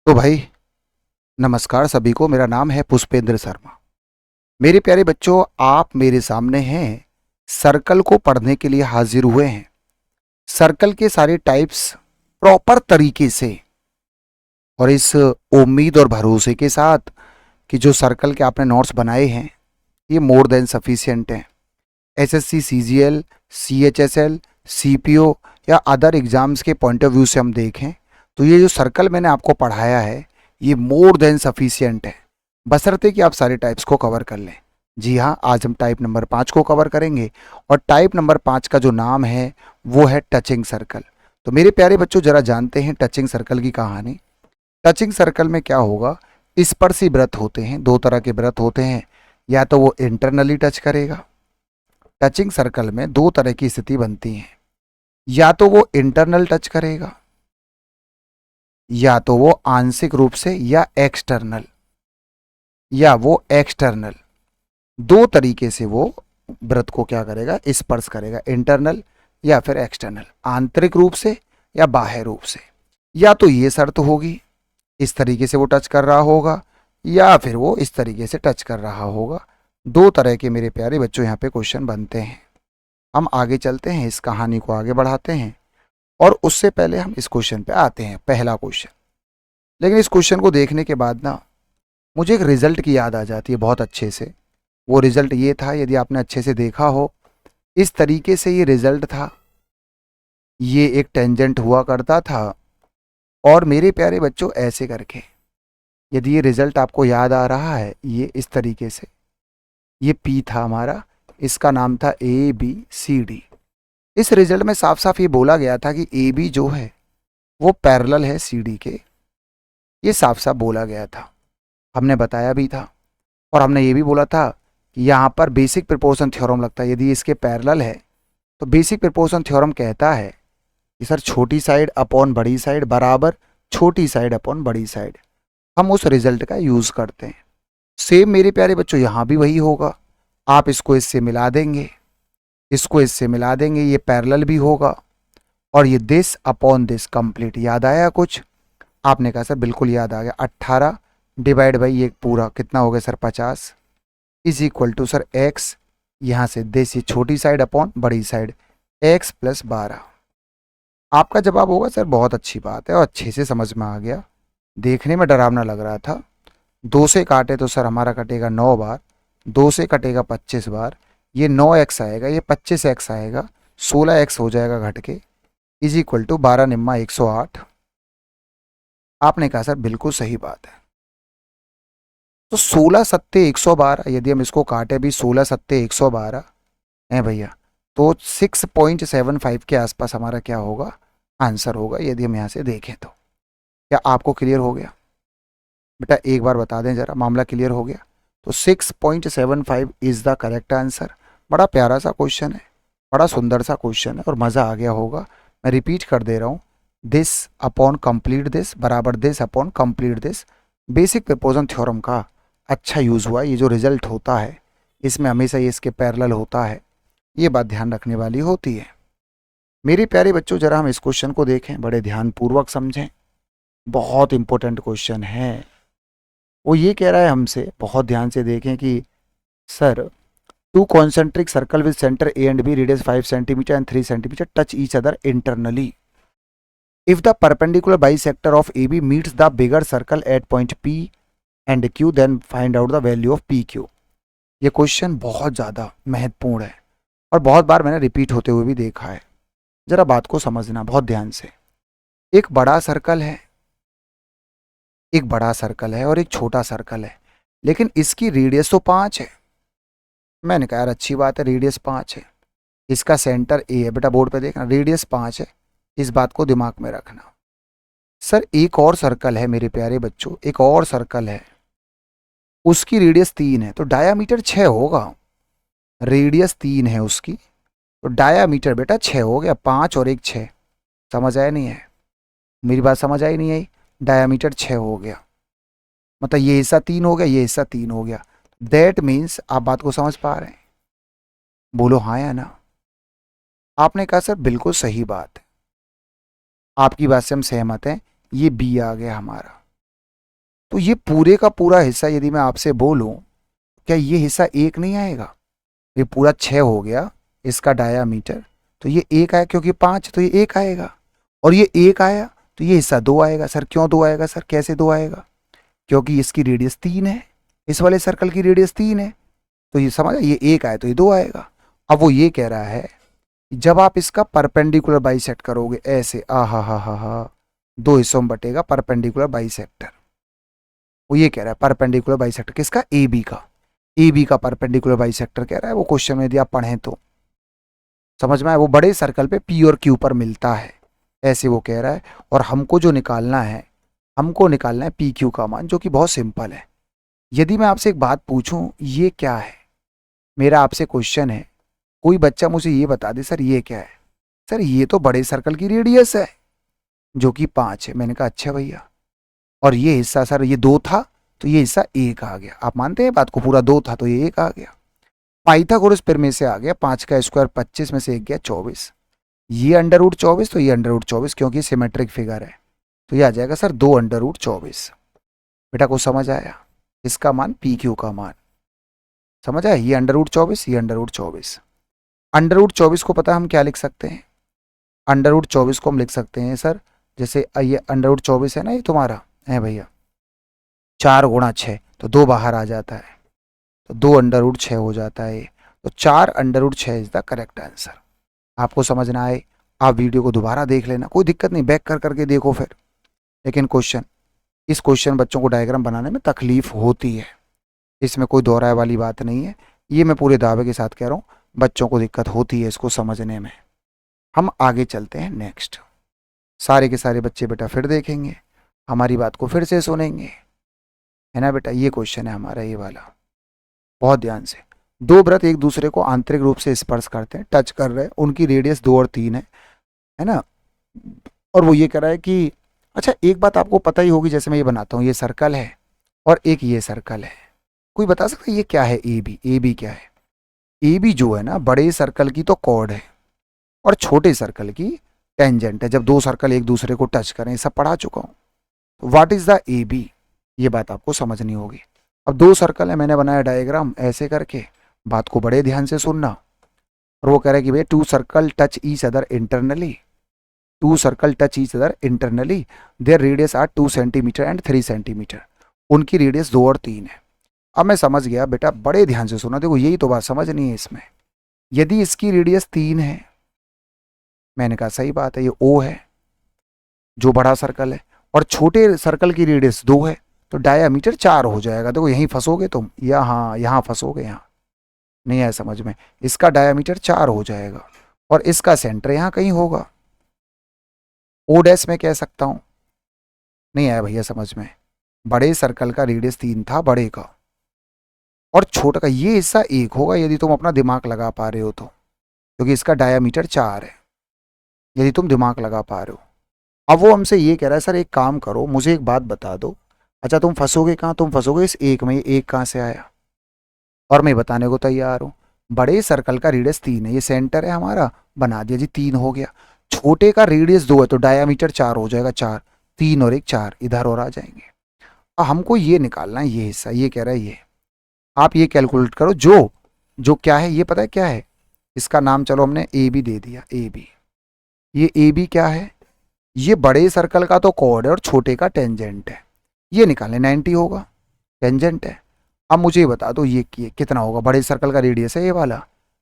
तो भाई नमस्कार सभी को। मेरा नाम है पुष्पेंद्र शर्मा। मेरे प्यारे बच्चों, आप मेरे सामने हैं, सर्कल को पढ़ने के लिए हाजिर हुए हैं। सर्कल के सारे टाइप्स प्रॉपर तरीके से और इस उम्मीद और भरोसे के साथ कि जो सर्कल के आपने नोट्स बनाए हैं ये मोर देन सफिशिएंट हैं। एसएससी, सीजीएल, सीएचएसएल, सीपीओ या अदर एग्जाम्स के पॉइंट ऑफ व्यू से हम देखें तो ये जो सर्कल मैंने आपको पढ़ाया है ये मोर देन सफिशिएंट है, बशर्ते कि आप सारे टाइप्स को कवर कर लें। जी हाँ, आज हम टाइप नंबर 5 को कवर करेंगे और टाइप नंबर 5 का जो नाम है वो है टचिंग सर्कल। तो मेरे प्यारे बच्चों, जरा जानते हैं टचिंग सर्कल की कहानी। टचिंग सर्कल में क्या होगा, स्पर्शी व्रत होते हैं, दो तरह के व्रत होते हैं। या तो वो इंटरनली टच करेगा, टचिंग सर्कल में दो तरह की स्थिति बनती है, या तो वो इंटरनल टच करेगा या तो वो आंशिक रूप से या एक्सटर्नल, दो तरीके से वो व्रत को क्या करेगा, स्पर्श करेगा, इंटरनल या फिर एक्सटर्नल, आंतरिक रूप से या बाह्य रूप से। या तो ये शर्त होगी इस तरीके से वो टच कर रहा होगा या फिर वो इस तरीके से टच कर रहा होगा। दो तरह के मेरे प्यारे बच्चों यहाँ पे क्वेश्चन बनते हैं। हम आगे चलते हैं, इस कहानी को आगे बढ़ाते हैं और उससे पहले हम इस क्वेश्चन पे आते हैं, पहला क्वेश्चन। लेकिन इस क्वेश्चन को देखने के बाद ना मुझे एक रिजल्ट की याद आ जाती है बहुत अच्छे से। वो रिजल्ट ये था, यदि आपने अच्छे से देखा हो, इस तरीके से ये रिजल्ट था। ये एक टेंजेंट हुआ करता था और मेरे प्यारे बच्चों ऐसे करके, यदि ये रिजल्ट आपको याद आ रहा है, ये इस तरीके से, ये पी था हमारा, इसका नाम था ए बी सी डी। इस रिजल्ट में साफ साफ ये बोला गया था कि ए बी जो है वो पैरेलल है सी डी के। ये साफ साफ बोला गया था, हमने बताया भी था। और हमने ये भी बोला था कि यहाँ पर बेसिक प्रोपोर्शन थ्योरम लगता है। यदि इसके पैरेलल है तो बेसिक प्रोपोर्शन थ्योरम कहता है कि सर छोटी साइड अपॉन बड़ी साइड बराबर छोटी साइड अपॉन बड़ी साइड। हम उस रिजल्ट का यूज़ करते हैं। सेम मेरे प्यारे बच्चों यहाँ भी वही होगा। आप इसको इससे मिला देंगे, इसको इससे मिला देंगे, ये पैरेलल भी होगा और ये दिस अपॉन दिस कंप्लीट। याद आया कुछ? आपने कहा सर बिल्कुल याद आ गया। 18 डिवाइड बाई ये पूरा कितना हो गया sir, 50 is equal to sir X, यहाँ से दिस, ये छोटी साइड अपॉन बड़ी साइड, एक्स प्लस 12। आपका जवाब होगा सर बहुत अच्छी बात है और अच्छे से समझ में आ गया। देखने में डरावना लग रहा था। 2 से काटे तो सर हमारा कटेगा 9 बार, 2 से कटेगा 25 बार, ये 9x आएगा, ये 25x आएगा, 16x हो जाएगा घट के, इज इक्वल टू 12 निम्मा 108। आपने कहा सर बिल्कुल सही बात है। तो 16 सत्ते 112, यदि हम इसको काटे भी 16 सत्ते 112 है भैया, तो 6.75 के आसपास हमारा क्या होगा, आंसर होगा। यदि हम यहाँ से देखें तो क्या आपको क्लियर हो गया बेटा? एक बार बता दें जरा, मामला क्लियर हो गया? तो 6.75 इज द करेक्ट आंसर। बड़ा प्यारा सा क्वेश्चन है, बड़ा सुंदर सा क्वेश्चन है और मज़ा आ गया होगा। मैं रिपीट कर दे रहा हूँ, दिस अपॉन कंप्लीट दिस बराबर this upon complete this. Basic proportion theorem का अच्छा यूज़ हुआ। ये जो रिजल्ट होता है इसमें हमेशा ये इसके पैरेलल होता है, ये बात ध्यान रखने वाली होती है। मेरे प्यारे बच्चों, जरा हम इस क्वेश्चन को देखें, बड़े ध्यानपूर्वक समझें। बहुत इंपॉर्टेंट क्वेश्चन है। वो ये कह रहा है हमसे, बहुत ध्यान से देखें कि sir two concentric circle with centre A and B radius 5 centimetre and 3 centimetre touch each other internally. If the perpendicular bisector of A B meets the bigger circle at point P and Q, then find out the value of P Q. ये question बहुत ज़्यादा महत्वपूर्ण है और बहुत बार मैंने repeat होते हुए भी देखा है। जरा बात को समझना बहुत ध्यान से। एक बड़ा सर्कल है, एक बड़ा सर्कल है और एक छोटा सर्कल है, लेकिन इसकी रेडियस तो 5 है। मैंने कहा यार अच्छी बात है, रेडियस 5 है, इसका सेंटर ए है। बेटा बोर्ड पे देखना, रेडियस 5 है, इस बात को दिमाग में रखना। सर एक और सर्कल है मेरे प्यारे बच्चों, एक और सर्कल है, उसकी रेडियस 3 है, तो डायामीटर 6 होगा। रेडियस 3 है उसकी, तो डायामीटर बेटा 6 हो गया। 5 और 1 6। समझ आया नहीं है? मेरी बात समझ आई नहीं आई? डायामीटर 6 हो गया, मतलब ये हिस्सा 3 हो गया, ये हिस्सा 3 हो गया। दैट मीन्स आप बात को समझ पा रहे हैं? बोलो हाँ या ना। आपने कहा सर बिल्कुल सही बात है, आपकी बात से हम सहमत हैं। ये बी आ गया हमारा। तो ये पूरे का पूरा हिस्सा यदि मैं आपसे बोलूं, क्या ये हिस्सा 1 नहीं आएगा? ये पूरा 6 हो गया इसका डायामीटर, तो ये 1 आया, क्योंकि 5 तो ये 1 आएगा, और ये 1 आया तो ये हिस्सा 2 आएगा। सर क्यों 2 आएगा? सर कैसे 2 आएगा? क्योंकि इसकी रेडियस 3 है, इस वाले सर्कल की रेडियस 3 है, तो ये समझ, ये 1 आया तो ये 2 आएगा। अब वो ये कह रहा है जब आप इसका परपेंडिकुलर बाइसेक्ट करोगे ऐसे, आ हा 2 हिस्सों में बटेगा परपेंडिकुलर बाइसेक्टर। वो ये कह रहा है परपेंडिकुलर बाइसेक्टर किसका? ए बी का। ए बी का परपेंडिकुलर बाइसेक्टर कह रहा है, वो क्वेश्चन में यदि आप पढ़ें तो समझ में आए, वो बड़े सर्कल पे पी और क्यू पर मिलता है, ऐसे वो कह रहा है। और हमको जो निकालना है, हमको निकालना है पी क्यू का मान, जो कि बहुत सिंपल है। यदि मैं आपसे एक बात पूछूं, ये क्या है? मेरा आपसे क्वेश्चन है, कोई बच्चा मुझे ये बता दे सर ये क्या है? सर ये तो बड़े सर्कल की रेडियस है जो कि 5 है। मैंने कहा अच्छा भैया, और ये हिस्सा सर ये 2 था तो ये हिस्सा 1 आ गया। आप मानते हैं बात को? पूरा 2 था तो ये 1 आ गया। पाइथागोरस प्रमेय से आ गया, 5 का स्क्वायर 25 में से 1 गया 24। ये √24 तो ये √24, क्योंकि सिमेट्रिक फिगर है, तो ये आ जाएगा सर 2 √24। बेटा को समझ आया? इसका मान पी क्यू का मान समझ आया? ये √24, ये √24। √24 को पता हम क्या लिख सकते हैं? √24 को हम लिख सकते हैं सर, जैसे ये √24 है ना, ये तुम्हारा है भैया, 4 गुणा 6 तो 2 बाहर आ जाता है, तो 2 √6 हो जाता है। तो 4 √6 इज द करेक्ट आंसर। आपको समझ ना आए, आप वीडियो को दोबारा देख लेना, कोई दिक्कत नहीं, बैक कर करके देखो फिर। लेकिन इस क्वेश्चन बच्चों को डायग्राम बनाने में तकलीफ होती है, इसमें कोई दोहराए वाली बात नहीं है। ये मैं पूरे दावे के साथ कह रहा हूँ, बच्चों को दिक्कत होती है इसको समझने में। हम आगे चलते हैं नेक्स्ट। सारे के सारे बच्चे बेटा फिर देखेंगे, हमारी बात को फिर से सुनेंगे, है ना बेटा? ये क्वेश्चन है हमारा ये वाला, बहुत ध्यान से। 2 वृत्त एक दूसरे को आंतरिक रूप से स्पर्श करते हैं, टच कर रहे हैं, उनकी रेडियस 2 और 3 है ना? और वो ये कह रहा है कि अच्छा एक बात आपको पता ही होगी, जैसे मैं ये बनाता हूँ, ये सर्कल है और एक ये सर्कल है। कोई बता सकता है ये क्या है? A B. ए बी क्या है? ए बी जो है ना, बड़े सर्कल की तो कॉर्ड है और छोटे सर्कल की टेंजेंट है, जब 2 सर्कल एक दूसरे को टच करें, सब पढ़ा चुका हूँ। तो what is the A B, ये बात आपको समझनी होगी। अब 2 सर्कल है, मैंने बनाया डायग्राम ऐसे करके, बात को बड़े ध्यान से सुनना। और वो कह रहा है कि भैया 2 circle touch each other internally, 2 circle touch each other internally, their radius are 2 centimetre and 3 centimetre. उनकी रेडियस 2 और 3 है। अब मैं समझ गया बेटा, बड़े ध्यान से सुना, देखो यही तो बात समझनी है इसमें। यदि इसकी रेडियस 3 है, मैंने कहा सही बात है, ये ओ है जो बड़ा सर्कल है, और छोटे सर्कल की रेडियस 2 है, तो डायामीटर 4 हो जाएगा। देखो यहीं फंसोगे तुम, यहाँ फंसोगे, यहाँ नहीं आया समझ में? इसका डायामीटर 4 हो जाएगा और इसका सेंटर यहाँ कहीं होगा, ओ डैश में कह सकता हूँ। नहीं आया भैया समझ में? बड़े सर्कल का रेडियस 3 था बड़े का, और छोटा का ये हिस्सा 1 होगा, यदि तुम अपना दिमाग लगा पा रहे हो तो, क्योंकि इसका डायामीटर 4 है, यदि तुम दिमाग लगा पा रहे हो। अब वो हमसे ये कह रहा है सर एक काम करो, मुझे एक बात बता दो, अच्छा तुम फंसोगे कहाँ? तुम फंसोगे इस 1 में, ये 1 कहाँ से आया? और मैं बताने को तैयार हूँ। बड़े सर्कल का रेडियस 3 है, ये सेंटर है हमारा, बना दिया जी, 3 हो गया। छोटे का रेडियस 2 है तो डायामीटर 4 हो जाएगा, 4, 3 और 1 4 इधर और आ जाएंगे। अब हमको ये निकालना है, ये हिस्सा, ये कह रहा है ये, आप ये कैलकुलेट करो, जो क्या है ये पता है क्या है? इसका नाम चलो हमने ए बी दे दिया, ए बी। ये ए बी क्या है? ये बड़े सर्कल का तो कॉर्ड है और छोटे का टेंजेंट है, ये निकालने 90 होगा, टेंजेंट है। अब मुझे ये बता दो ये कितना होगा? बड़े सर्कल का रेडियस है ये वाला,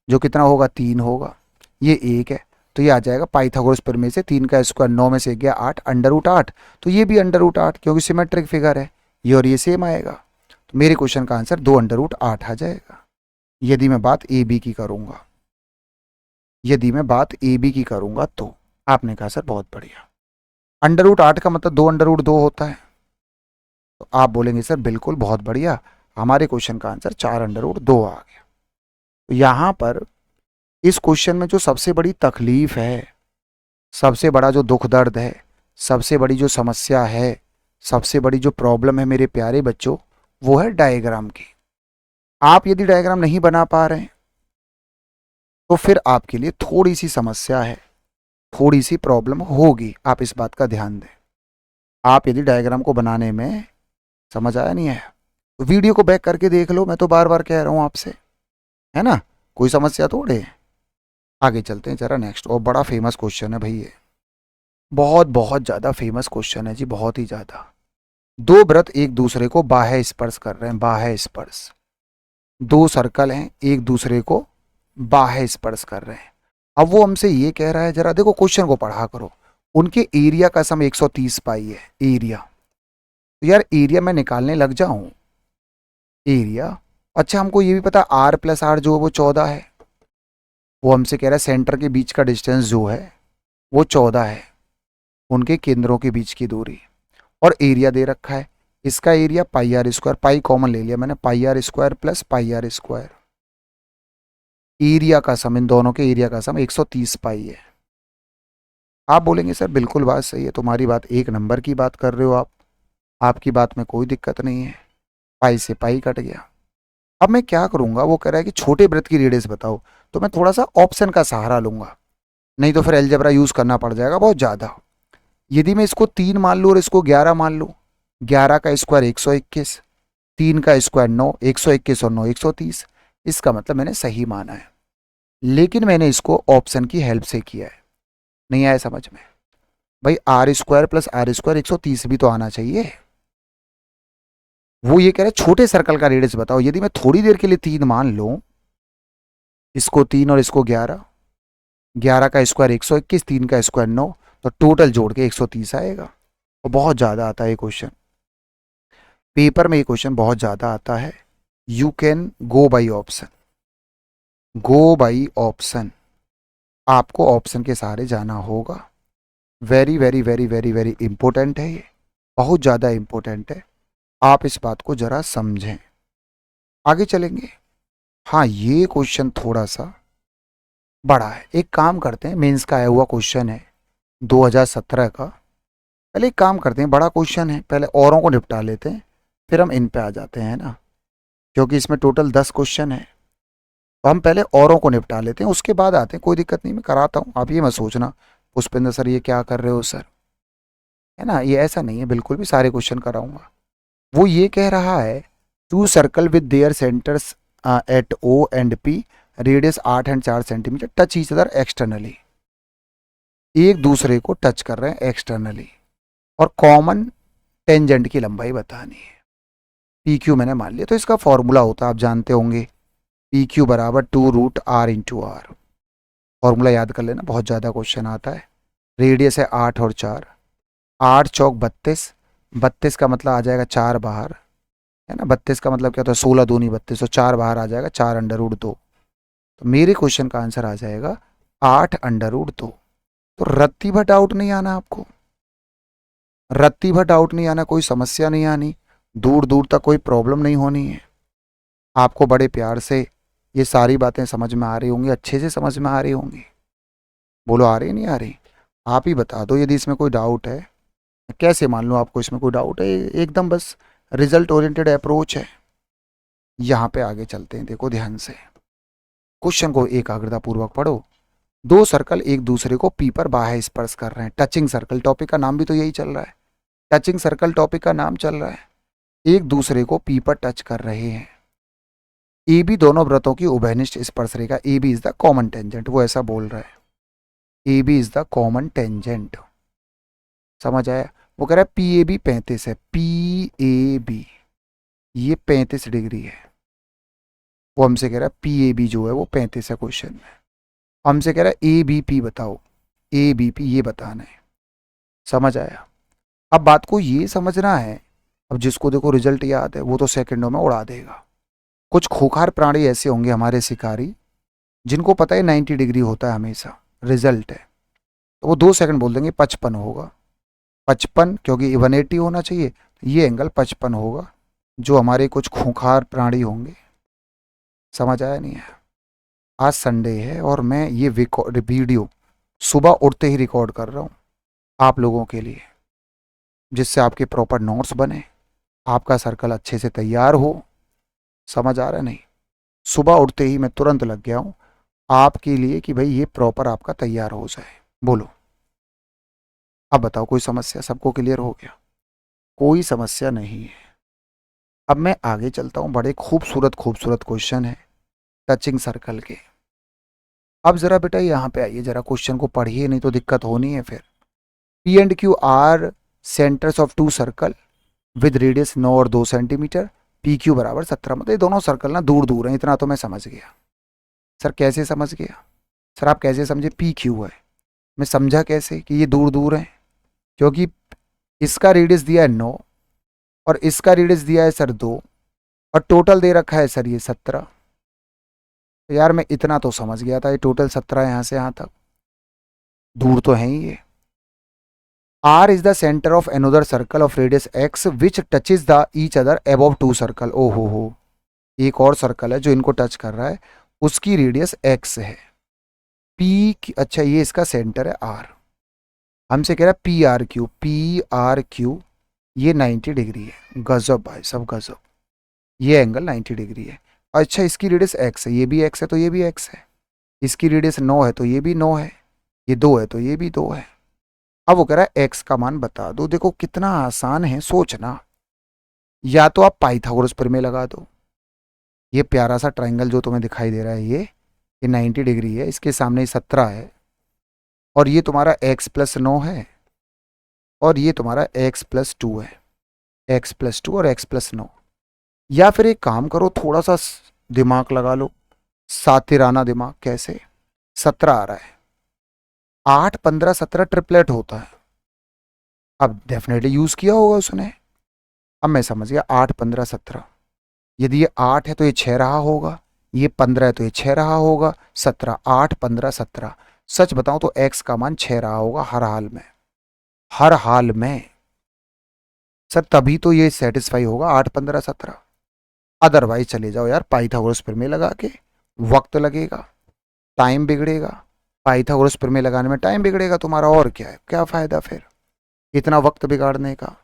जो कितना होगा? 3 होगा, ये 1 है, तो ये आ जाएगा पाइथागोरस प्रमेय से 3 का स्क्वायर 9 में से 1 गया 8, √8, तो ये भी √8, क्योंकि सिमेट्रिक फिगर है, ये और ये सेम आएगा। तो मेरे क्वेश्चन का आंसर 2 √8 आ जाएगा। यदि मैं बात ए बी की करूंगा, यदि मैं बात ए बी की करूंगा तो आपने कहा सर बहुत बढ़िया, √8 का मतलब 2 √2 होता है, तो आप बोलेंगे सर बिल्कुल बहुत बढ़िया, हमारे क्वेश्चन का आंसर 4 √2 आ गया। तो यहाँ पर इस क्वेश्चन में जो सबसे बड़ी तकलीफ है, सबसे बड़ा जो दुख दर्द है, सबसे बड़ी जो समस्या है, सबसे बड़ी जो प्रॉब्लम है मेरे प्यारे बच्चों, वो है डायग्राम की। आप यदि डायग्राम नहीं बना पा रहे हैं तो फिर आपके लिए थोड़ी सी समस्या है, थोड़ी सी प्रॉब्लम होगी, आप इस बात का ध्यान दें। आप यदि डायग्राम को बनाने में समझ आया नहीं है? वीडियो को बैक करके देख लो, मैं तो बार बार कह रहा हूँ आपसे, है ना, कोई समस्या थोड़े है। आगे चलते हैं जरा नेक्स्ट, और बड़ा फेमस क्वेश्चन है भाई ये, बहुत बहुत ज़्यादा फेमस क्वेश्चन है जी, बहुत ही ज़्यादा। दो वृत्त एक दूसरे को बाह्य स्पर्श कर रहे हैं, बाह्य स्पर्श, दो सर्कल हैं एक दूसरे को बाह्य स्पर्श कर रहे हैं। अब वो हमसे ये कह रहा है, जरा देखो क्वेश्चन को पढ़ा करो, उनके एरिया का सम 130 पाई है, एरिया। तो यार एरिया मैं निकालने लग जाऊं, एरिया, अच्छा हमको ये भी पता आर प्लस आर जो है वो 14 है। वो हमसे कह रहा है सेंटर के बीच का डिस्टेंस जो है वो 14 है, उनके केंद्रों के बीच की दूरी, और एरिया दे रखा है, इसका area pi r square, pi common ले लिया मैंने, pi r square plus pi r square. Area का सम, इन दोनों के एरिया का सम 130 पाई है। आप बोलेंगे सर बिल्कुल बात सही है, तुम्हारी बात एक नंबर की बात कर रहे हो आप, आपकी बात में कोई दिक्कत नहीं है, पाई से पाई कट गया। अब मैं क्या करूंगा, वो कह रहा है कि छोटे वृत्त की रेडियस बताओ, तो मैं थोड़ा सा ऑप्शन का सहारा लूंगा, नहीं तो फिर अलजेब्रा यूज करना पड़ जाएगा बहुत ज्यादा। यदि मैं इसको 3 मान लूँ और इसको 11 मान लूँ, 11 का स्क्वायर 121, 3 का स्क्वायर 9, 121 और 9 130, इसका मतलब मैंने सही माना है, लेकिन मैंने इसको ऑप्शन की हेल्प से किया है। नहीं आया समझ में? भाई R square plus R square 130 भी तो आना चाहिए। वो ये कह रहे छोटे सर्कल का रेडियस बताओ, यदि मैं थोड़ी देर के लिए 3 मान लूं, इसको 3 और इसको 11, 11 का स्क्वायर 121, 3 का स्क्वायर 9, तो टोटल जोड़ के 130 आएगा। और बहुत ज़्यादा आता है ये क्वेश्चन, पेपर में ये क्वेश्चन बहुत ज़्यादा आता है। You can go by option, go by option, आपको ऑप्शन के सहारे जाना होगा। Very very very very very important है ये, बहुत ज़्यादा इंपॉर्टेंट है, आप इस बात को ज़रा समझें। आगे चलेंगे। हाँ ये क्वेश्चन थोड़ा सा बड़ा है, एक काम करते हैं, मेंस का आया हुआ क्वेश्चन है 2017 का, पहले एक काम करते हैं, बड़ा क्वेश्चन है, पहले औरों को निपटा लेते हैं, फिर हम इन पे आ जाते हैं ना, क्योंकि इसमें टोटल 10 क्वेश्चन है, तो हम पहले औरों को निपटा लेते हैं, उसके बाद आते हैं, कोई दिक्कत नहीं, मैं कराता हूँ, आप ये मत सोचना पुष्पेंद्र सर ये क्या कर रहे हो सर, है ना, ये ऐसा नहीं है, बिल्कुल भी सारे क्वेश्चन कराऊंगा। वो ये कह रहा है two circle with their centres at O and P, radius 8 and 4 centimetre, touch each other externally, एक दूसरे को टच कर रहे हैं एक्सटर्नली, और कॉमन टेंजेंट की लंबाई बतानी है। पी क्यू मैंने मान लिया, तो इसका फॉर्मूला होता है आप जानते होंगे, पी क्यू बराबर 2√r इंटू आर, फॉर्मूला याद कर लेना, बहुत ज़्यादा क्वेश्चन आता है। रेडियस है 8 और 4, 8 चौक 32, 32 का मतलब आ जाएगा 4 बाहर, है ना, 32 का मतलब क्या होता है 16 दूनी 32, तो 4 बाहर आ जाएगा, 4 अंडर रूट 2, तो मेरे क्वेश्चन का आंसर आ जाएगा 8 अंडर रूट 2। तो रत्ती भर डाउट नहीं आना आपको, रत्ती भर डाउट नहीं आना, कोई समस्या नहीं आनी, दूर दूर तक कोई प्रॉब्लम नहीं होनी है, आपको बड़े प्यार से ये सारी बातें समझ में आ रही होंगी, अच्छे से समझ में आ रही होंगी। बोलो आ रही नहीं आ रही? आप ही बता दो यदि इसमें कोई डाउट है, कैसे मान लो आपको इसमें कोई डाउट है, एकदम बस रिजल्ट ओरिएंटेड अप्रोच है। यहाँ पे आगे चलते हैं, देखो ध्यान से क्वेश्चन को एकाग्रता पूर्वक पढ़ो। दो सर्कल एक दूसरे को पी पर बाह्य स्पर्श कर रहे हैं, टचिंग सर्कल, टॉपिक का नाम भी तो यही चल रहा है, टचिंग सर्कल टॉपिक का नाम चल रहा है, एक दूसरे को पी पर टच कर रहे हैं। ए बी दोनों वृत्तों की उभयनिष्ठ स्पर्श रेखा, A B is the common tangent, वो ऐसा बोल रहा है, A B is the common tangent, समझ आया? वो कह रहा है पी ए बी 35 है, पी ए बी ये 35 डिग्री है, वो हमसे कह रहा है पी ए बी जो है वो 35 है क्वेश्चन में, हमसे कह रहा है ए बी पी बताओ, ए बी पी ये बताना है, समझ आया? अब बात को ये समझना है, अब जिसको देखो रिजल्ट याद है वो तो सेकंडों में उड़ा देगा। कुछ खूंखार प्राणी ऐसे होंगे हमारे शिकारी, जिनको पता है 90 डिग्री होता है हमेशा रिजल्ट है, तो वो 2 सेकंड बोल देंगे 55 होगा, 55 क्योंकि 180 होना चाहिए, तो ये एंगल 55 होगा, जो हमारे कुछ खूंखार प्राणी होंगे। समझ आया नहीं है? आज संडे है और मैं ये वीडियो सुबह उठते ही रिकॉर्ड कर रहा हूँ आप लोगों के लिए, जिससे आपके प्रॉपर नोट्स बने, आपका सर्कल अच्छे से तैयार हो। समझ आ रहा है नहीं? सुबह उठते ही मैं तुरंत लग गया हूँ आपके लिए कि भाई ये प्रॉपर आपका तैयार हो जाए। बोलो अब बताओ कोई समस्या? सबको क्लियर हो गया? कोई समस्या नहीं है। अब मैं आगे चलता हूँ, बड़े खूबसूरत खूबसूरत क्वेश्चन है टचिंग सर्कल के। अब जरा बेटा यहाँ पे आइए, जरा क्वेश्चन को पढ़िए, नहीं तो दिक्कत होनी है फिर। P and Q are centres of two circle with radius 9 और 2 सेंटीमीटर, पी क्यू बराबर 17। मतलब ये दोनों सर्कल ना दूर दूर हैं, इतना तो मैं समझ गया। सर कैसे समझ गया? सर आप कैसे समझे पी क्यू है? मैं समझा कैसे कि ये दूर दूर हैं? क्योंकि इसका रेडियस दिया है 9 और इसका रेडियस दिया है सर 2 और टोटल दे रखा है सर ये 17। तो यार मैं इतना तो समझ गया था, ये टोटल 17 यहाँ से यहाँ तक, दूर तो है ही ये। R is the center of another circle of radius x which touches the each other above two circle। ओ हो, एक और सर्कल है जो इनको टच कर रहा है, उसकी रेडियस x है। P, अच्छा ये इसका सेंटर है R। हमसे कह रहा है पी आर क्यू, ये 90 डिग्री है। गजब भाई सब गजब, ये एंगल 90 डिग्री है। अच्छा इसकी रेडियस x है, ये भी x है तो ये भी x है। इसकी रेडियस 9 है तो ये भी 9 है, ये 2 है तो ये भी 2 है। अब वो कह रहा है x का मान बता दो। देखो कितना आसान है सोचना, या तो आप पाइथागोरस प्रमेय लगा दो। ये प्यारा सा ट्राइंगल जो तुम्हें दिखाई दे रहा है ये 90 डिग्री है, इसके सामने 17 है और ये तुम्हारा x प्लस 9 है और ये तुम्हारा x प्लस 2 है, x प्लस 2 और x प्लस 9। या फिर एक काम करो, थोड़ा सा दिमाग लगा लो, सातिराना दिमाग। कैसे? 17 आ रहा है, 8 15 17 ट्रिपलेट होता है। अब डेफिनेटली यूज किया होगा उसने। अब मैं समझ गया, 8 15 17। यदि ये 8 है तो ये 6 रहा होगा, ये 15 है तो ये 6 रहा होगा, 17 8 15 17। सच बताऊं तो x का मान 6 रहा होगा हर हाल में, हर हाल में। सर तभी तो ये सेटिस्फाई होगा 8 15 17। अदरवाइज चले जाओ यार पाइथागोरस प्रमेय लगा के, वक्त लगेगा, टाइम बिगड़ेगा। पाइथागोरस प्रमेय लगाने में टाइम बिगड़ेगा तुम्हारा, और क्या है, क्या फायदा फिर इतना वक्त बिगाड़ने का।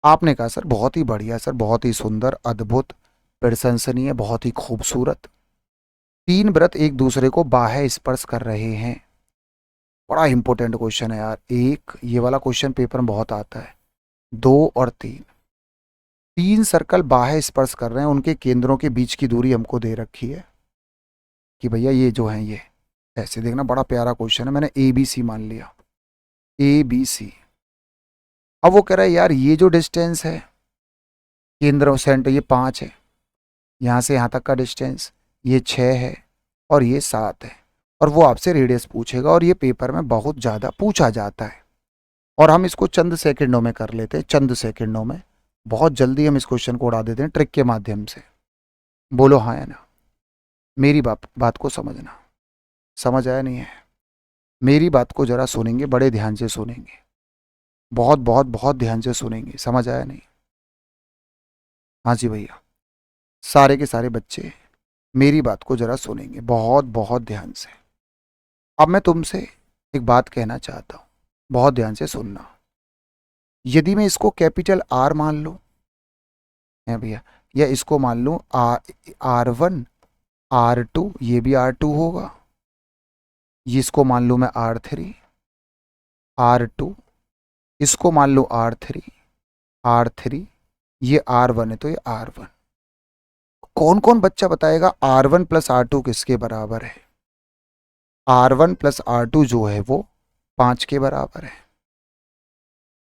आपने कहा सर बहुत ही बढ़िया सर, बहुत ही सुंदर, अद्भुत, प्रशंसनीय, बहुत ही खूबसूरत। 3 व्रत एक दूसरे को बाह्य स्पर्श कर रहे हैं। बड़ा इंपॉर्टेंट क्वेश्चन है यार, एक ये वाला क्वेश्चन पेपर में बहुत आता है। 2 और 3, 3 सर्कल बाह्य स्पर्श कर रहे हैं, उनके केंद्रों के बीच की दूरी हमको दे रखी है कि भैया ये जो है ये ऐसे देखना। बड़ा प्यारा क्वेश्चन है, मैंने ABC मान लिया, ABC। अब वो कह रहा है यार ये जो डिस्टेंस है केंद्र और सेंटर, ये 5 है, यहाँ से यहाँ तक का डिस्टेंस ये 6 है और ये 7 है, और वो आपसे रेडियस पूछेगा। और ये पेपर में बहुत ज़्यादा पूछा जाता है और हम इसको चंद सेकंडों में कर लेते हैं, चंद सेकंडों में बहुत जल्दी हम इस क्वेश्चन को उड़ा देते हैं ट्रिक के माध्यम से। बोलो हाँ या ना? मेरी बात को समझना, समझ आया नहीं है? मेरी बात को जरा सुनेंगे, बड़े ध्यान से सुनेंगे, बहुत बहुत बहुत ध्यान से सुनेंगे। समझ आया नहीं? हाँ जी भैया, सारे के सारे बच्चे मेरी बात को जरा सुनेंगे बहुत बहुत ध्यान से। अब मैं तुमसे एक बात कहना चाहता हूँ, बहुत ध्यान से सुनना। यदि मैं इसको कैपिटल R मान लूँ है भैया, या इसको मान लूँ R1 R2, ये भी R2 होगा, ये इसको मान लूँ मैं R3 R2, इसको मान लो R3 R3, ये R1 है तो ये R1। कौन कौन बच्चा बताएगा R1 प्लस R2 किसके बराबर है? R1 प्लस R2 जो है वो 5 के बराबर है।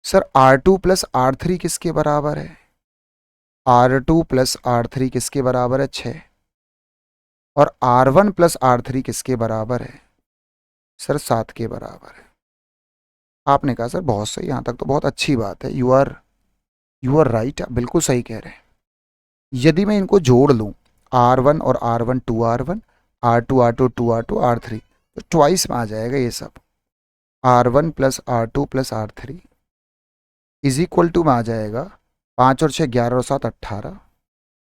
सर R2 प्लस R3 किसके बराबर है? R2 प्लस R3 किसके बराबर है? 6। और R1 प्लस R3 किसके बराबर है? सर 7 के बराबर है। आपने कहा सर बहुत सही, यहाँ तक तो बहुत अच्छी बात है, यू आर राइट, बिल्कुल सही कह रहे हैं। यदि मैं इनको जोड़ लूँ R1 और R1 2R1, R2 R2 2R2 R3, तो ट्वाइस में आ जाएगा ये सब। R1 plus R2 plus R3 is equal to में आ जाएगा 5 और 6 11 और 7 18,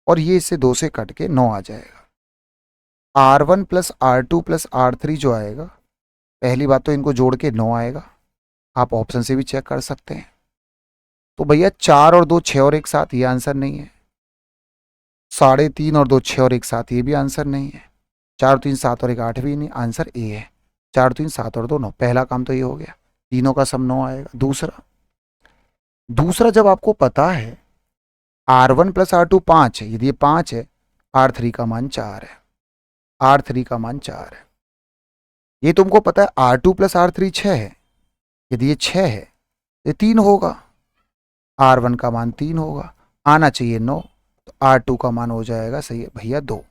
और ये इससे 2 से कट के 9 आ जाएगा। R1 plus R2 plus R3 जो आएगा, पहली बात तो इनको जोड़ के 9 आएगा, आप ऑप्शन से भी चेक कर सकते हैं। तो भैया 4 और 2 6 और 1 7, ये आंसर नहीं है। 3.5 और 2 6 और 1 7, ये भी आंसर नहीं है। 4 3 7 और 1 8 भी नहीं, आंसर ए है। 4 3 7 और 2 9, पहला काम तो ये हो गया, तीनों का सम 9 आएगा। दूसरा जब आपको पता है R1 प्लस R2 5 है, यदि ये 5 है, R3 का मान 4 है, R3 का मान 4 है। ये तुमको पता है R2 प्लस R3 6 है, यदि ये 6 है ये 3 होगा, R1 का मान 3 होगा, आना चाहिए 9, तो R2 का मान हो जाएगा सही है भैया 2।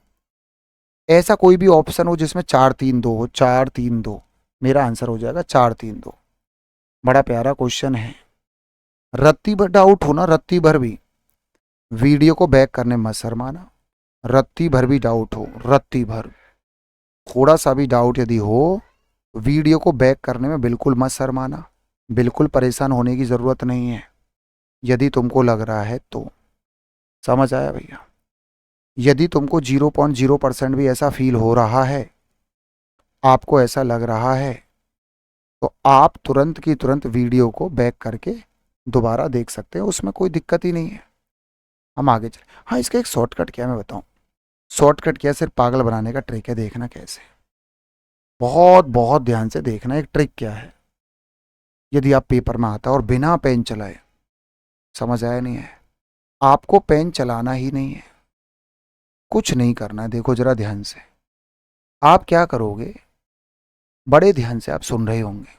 ऐसा कोई भी ऑप्शन हो जिसमें 4 3 2 हो, 4 3 2, मेरा आंसर हो जाएगा 4 3 2। बड़ा प्यारा क्वेश्चन है। रत्ती भर डाउट हो ना, रत्ती भर भी, वीडियो को बैक करने मत शर्माना। रत्ती भर भी डाउट हो, रत्ती भर, थोड़ा सा भी डाउट यदि हो, वीडियो को बैक करने में बिल्कुल मत शर्माना, बिल्कुल परेशान होने की ज़रूरत नहीं है। यदि तुमको लग रहा है तो, समझ आया भैया? यदि तुमको 0.0% भी ऐसा फील हो रहा है, आपको ऐसा लग रहा है, तो आप तुरंत की तुरंत वीडियो को बैक करके दोबारा देख सकते हैं, उसमें कोई दिक्कत ही नहीं है। हम आगे चले। हाँ, इसका एक शॉर्टकट क्या है मैं बताऊं। शॉर्टकट क्या, सिर्फ पागल बनाने का ट्रिक है, देखना कैसे। बहुत बहुत ध्यान से देखना एक ट्रिक क्या है। यदि आप पेपर में आता है और बिना पेन चलाए, समझ आया नहीं है, आपको पेन चलाना ही नहीं है, कुछ नहीं करना है। देखो जरा ध्यान से, आप क्या करोगे, बड़े ध्यान से आप सुन रहे होंगे।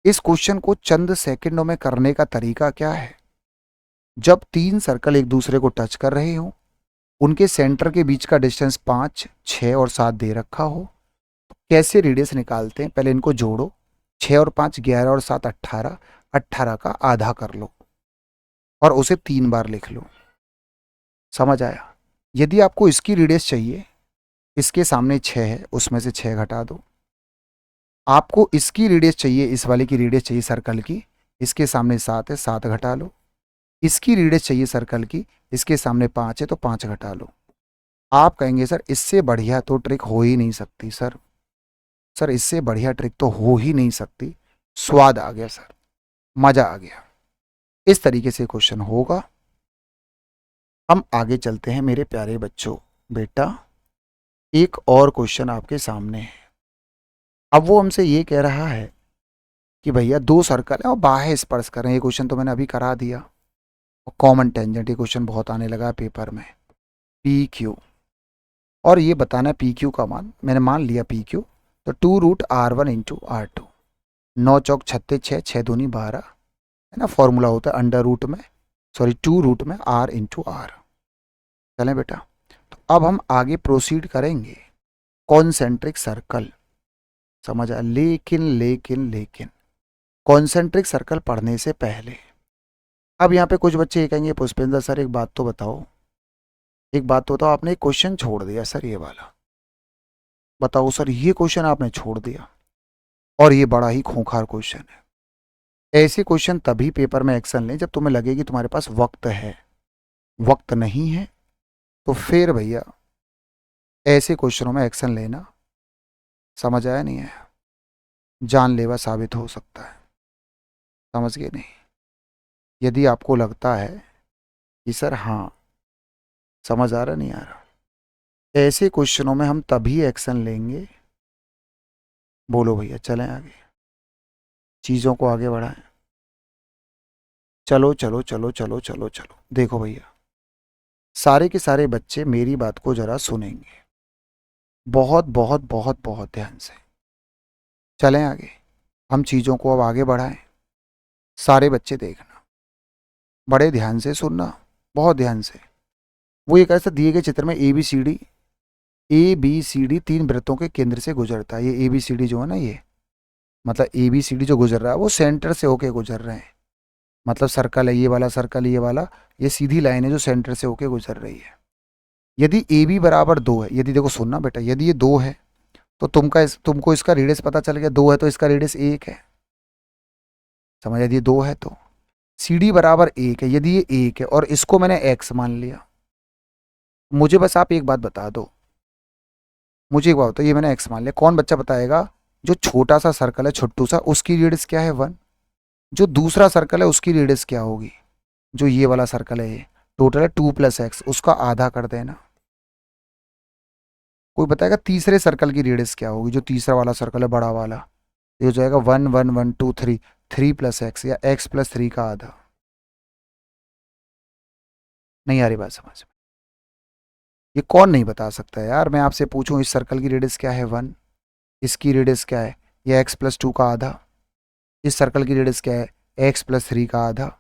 इस क्वेश्चन को चंद सेकंडों में करने का तरीका क्या है। जब 3 सर्कल एक दूसरे को टच कर रहे हो, उनके सेंटर के बीच का डिस्टेंस 5, 6 और 7 दे रखा हो, कैसे रेडियस निकालते हैं, पहले इनको जोड़ो। 6 और 5 11 और 7 18, 18 का आधा कर लो और उसे 3 बार लिख लो। समझ आया? यदि आपको इसकी रेडियस चाहिए, इसके सामने 6 है, उसमें से 6 घटा दो। आपको इसकी रेडियस चाहिए, इस वाले की रेडियस चाहिए सर्कल की, इसके सामने 7 है, 7 घटा लो। इसकी रेडियस चाहिए सर्कल की, इसके सामने 5 है, तो 5 घटा लो। आप कहेंगे सर इससे बढ़िया तो ट्रिक हो ही नहीं सकती। सर इससे बढ़िया ट्रिक तो हो ही नहीं सकती। स्वाद आ गया सर, मजा आ गया। इस तरीके से क्वेश्चन होगा। हम आगे चलते हैं मेरे प्यारे बच्चों। बेटा एक और क्वेश्चन आपके सामने है। अब वो हमसे ये कह रहा है कि भैया 2 सर्कल है और बाह्य स्पर्श कर रहे हैं। ये क्वेश्चन तो मैंने अभी करा दिया। और कॉमन टेंजेंट, ये क्वेश्चन बहुत आने लगा है पेपर में। पी क्यू, और ये बताना है पी क्यू का मान, मैंने मान लिया पी क्यू, तो 2√R1 इंटू R2। 9 चौक 36, 6 6 दूनी 12 है ना, फॉर्मूला होता है अंडर रूट में, सॉरी 2 रूट में R इंटू R। चलें बेटा, तो अब हम आगे प्रोसीड करेंगे। कॉन्सेंट्रिक सर्कल, समझ आया? लेकिन कॉन्सेंट्रिक सर्कल पढ़ने से पहले, अब यहाँ पे कुछ बच्चे ये कहेंगे पुष्पेंद्र सर एक बात तो बताओ, एक बात तो बताओ, आपने एक क्वेश्चन छोड़ दिया सर, ये वाला बताओ सर, ये क्वेश्चन आपने छोड़ दिया और ये बड़ा ही खूंखार क्वेश्चन है। ऐसे क्वेश्चन तभी पेपर में एक्शन लें जब तुम्हें लगे कि तुम्हारे पास वक्त है। वक्त नहीं है तो फिर भैया ऐसे क्वेश्चनों में एक्शन लेना, समझ आया नहीं है, जानलेवा साबित हो सकता है। समझ गए नहीं? यदि आपको लगता है कि सर हाँ समझ आ रहा नहीं आ रहा, ऐसे क्वेश्चनों में हम तभी एक्शन लेंगे, बोलो भैया चलें आगे, चीज़ों को आगे बढ़ाएं। चलो चलो चलो चलो चलो चलो, देखो भैया सारे के सारे बच्चे मेरी बात को ज़रा सुनेंगे बहुत बहुत बहुत बहुत ध्यान से। चलें आगे, हम चीज़ों को अब आगे बढ़ाएं। सारे बच्चे देखना, बड़े ध्यान से सुनना, बहुत ध्यान से। वो एक ऐसा दिए गए चित्र में ए बी सी डी 3 वृत्तों के केंद्र से गुजरता है। ये ए बी सी डी जो है ना, ये मतलब ए बी सी डी जो गुजर रहा है वो सेंटर से होके गुजर रहे हैं। मतलब सर्कल है ये वाला, सर्कल ये वाला, ये सीधी लाइन है जो सेंटर से होके गुजर रही है। यदि ए बी बराबर 2 है, यदि देखो सुनना बेटा, यदि ये 2 है तो तुमको इसका रेडियस पता चल गया, 2 है तो इसका रेडियस 1 है। समझ? यदि 2 है तो सी डी बराबर 1 है, यदि ये 1 है और इसको मैंने x मान लिया। मुझे बस आप एक बात बता दो, मुझे एक बात बताओ, ये मैंने x मान लिया, कौन बच्चा बताएगा जो छोटा सा सर्कल है छोटू सा, उसकी रेडियस क्या है 1। जो दूसरा सर्कल है उसकी रेडियस क्या होगी, जो ये वाला सर्कल है, ये टोटल है 2 + x, उसका आधा कर देना। कोई बताएगा तीसरे सर्कल की रेडियस क्या होगी, जो तीसरा वाला सर्कल है बड़ा वाला, ये हो जाएगा 1 1 1 2 3, 3 + x या x + 3 का आधा। नहीं आ रही बात समझ में? ये कौन नहीं बता सकता है यार? मैं आपसे पूछूं इस सर्कल की रेडियस क्या है 1, इसकी रेडियस क्या है, ये x+2 का आधा, इस सर्कल की रेडियस क्या है, x+3 का आधा।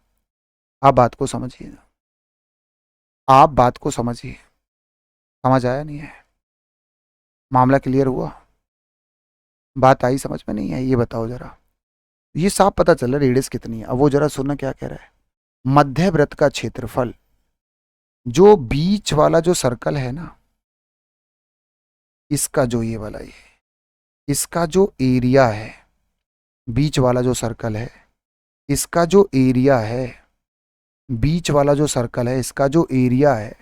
आप बात को समझिए, आप बात को समझिए। समझ आया नहीं है? मामला क्लियर हुआ? बात आई समझ में? नहीं है ये बताओ जरा। ये साफ पता चल रहा है रेडियस कितनी है। अब वो जरा सुनना क्या कह रहा है। मध्य वृत्त का क्षेत्रफल, जो बीच वाला जो सर्कल है ना, इसका जो ये वाला, ये इसका जो एरिया है, बीच वाला जो सर्कल है, इसका जो एरिया है, बीच वाला जो सर्कल है, इसका जो एरिया है,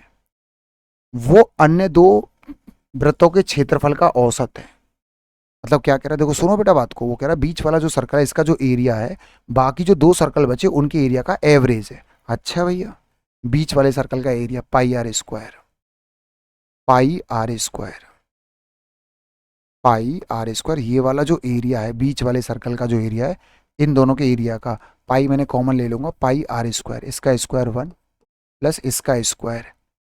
वो अन्य दो वृत्तों के क्षेत्रफल का औसत है। मतलब क्या कह रहा है, देखो सुनो बेटा बात को। वो कह रहा है बीच वाला जो सर्कल है, इसका जो एरिया है, बाकी जो दो सर्कल बचे उनके एरिया का एवरेज है। अच्छा भैया, बीच वाले सर्कल का एरिया πr², πr², πr², ये वाला जो एरिया है, बीच वाले सर्कल का जो एरिया है, इन दोनों के एरिया का पाई मैंने कॉमन ले लूंगा, πr², इसका स्क्वायर 1 प्लस इसका स्क्वायर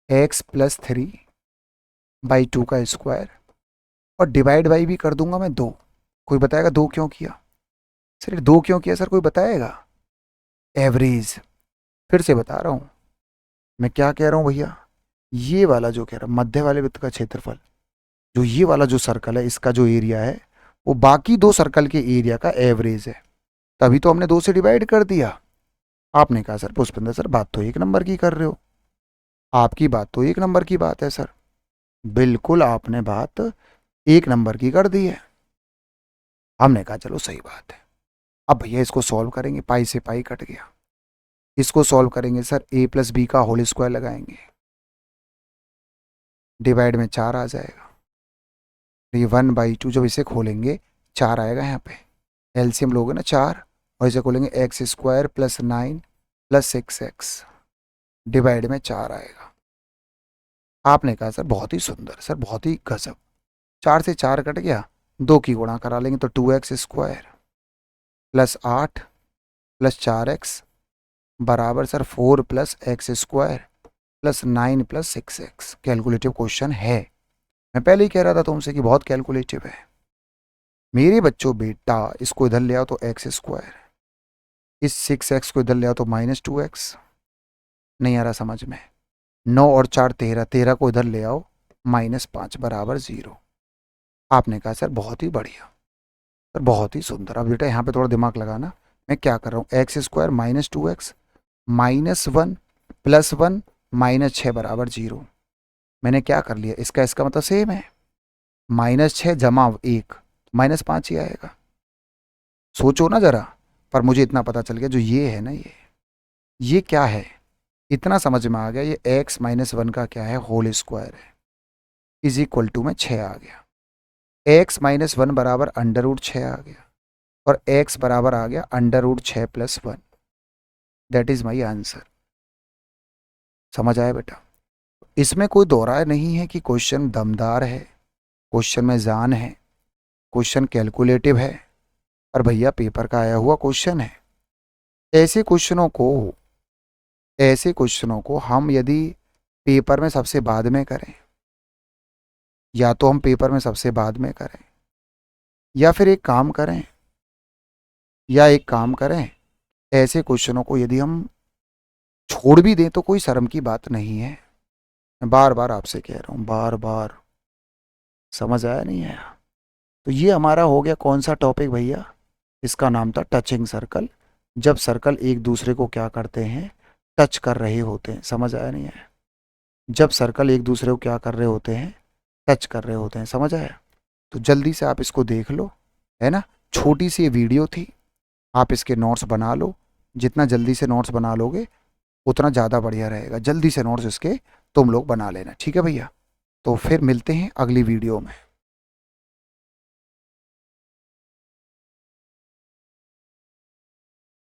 x+3/2 का स्क्वायर, और डिवाइड बाई भी कर दूंगा मैं 2। कोई बताएगा 2 क्यों किया सर? 2 क्यों किया सर, कोई बताएगा? एवरेज। फिर से बता रहा हूँ मैं क्या कह रहा हूँ भैया। ये वाला जो कह रहा मध्य वाले वृत्त का क्षेत्रफल, जो ये वाला जो सर्कल है, इसका जो एरिया है, वो बाकी दो सर्कल के एरिया का एवरेज है। तभी तो हमने 2 से डिवाइड कर दिया। आपने कहा सर पुष्पेंद्र सर बात तो 1 नंबर की कर रहे हो। आपकी बात तो 1 नंबर की बात है सर, बिल्कुल आपने बात 1 नंबर की कर दी है। हमने कहा चलो सही बात है। अब भैया इसको सॉल्व करेंगे, पाई से पाई कट गया। इसको सॉल्व करेंगे सर, a+b का होल स्क्वायर लगाएंगे, डिवाइड में 4 आ जाएगा। ये 1/2, जब इसे खोलेंगे 4 आएगा यहाँ पे, एलसीएम लोगे ना 4, और इसे खोलेंगे x² + 9 + 6x, डिवाइड में 4 आएगा। आपने कहा सर बहुत ही सुंदर, सर बहुत ही गजब। 4 से 4 कट गया, 2 की गुणा करा लेंगे तो 2x² + 8 + 4x बराबर sir 4 + x² + 9 + 6x। Calculative question है। मैं पहले ही कह रहा था तुमसे कि बहुत कैलकुलेटिव है। मेरे बच्चों बेटा, इसको इधर ले आओ तो x², इस 6x को इधर ले आओ तो -2x। नहीं आ रहा समझ में? 9 और 4 13, 13 को इधर ले आओ -5 बराबर 0। आपने कहा सर बहुत ही बढ़िया, सर बहुत ही सुंदर। अब बेटा यहाँ पे थोड़ा दिमाग लगाना। मैं क्या कर रहा हूँ, x² -2x -1 + 1 -6 बराबर 0। मैंने क्या कर लिया, इसका मतलब सेम है, -6 जमा 1 -5 ही आएगा। सोचो ना जरा। पर मुझे इतना पता चल गया, जो ये है ना, ये क्या है, इतना समझ में आ गया। ये x - 1 का क्या है, होल स्क्वायर है, = में 6 आ गया। x - 1 बराबर √6 आ गया, और x बराबर आ गया √6 + 1। That is my answer. समझ आया बेटा? इसमें कोई दो राय नहीं है कि क्वेश्चन दमदार है, क्वेश्चन में जान है, क्वेश्चन कैलकुलेटिव है, और भैया पेपर का आया हुआ क्वेश्चन है। ऐसे क्वेश्चनों को हम यदि पेपर में सबसे बाद में करें, या तो हम पेपर में सबसे बाद में करें, या फिर एक काम करें, ऐसे क्वेश्चनों को यदि हम छोड़ भी दें तो कोई शर्म की बात नहीं है। मैं बार बार आपसे कह रहा हूँ, बार बार। समझ आया नहीं आया? तो ये हमारा हो गया कौन सा टॉपिक भैया? इसका नाम था टचिंग सर्कल। जब सर्कल एक दूसरे को क्या करते हैं, टच कर रहे होते हैं। समझ आया नहीं आया? जब सर्कल एक दूसरे को क्या कर रहे होते हैं, टच कर रहे होते हैं। समझ आया? तो जल्दी से आप इसको देख लो, है ना। छोटी सी ये वीडियो थी, आप इसके नोट्स बना लो। जितना जल्दी से नोट्स बना लोगे उतना ज़्यादा बढ़िया रहेगा। जल्दी से नोट्स इसके तुम लोग बना लेना, ठीक है भैया। तो फिर मिलते हैं अगली वीडियो में।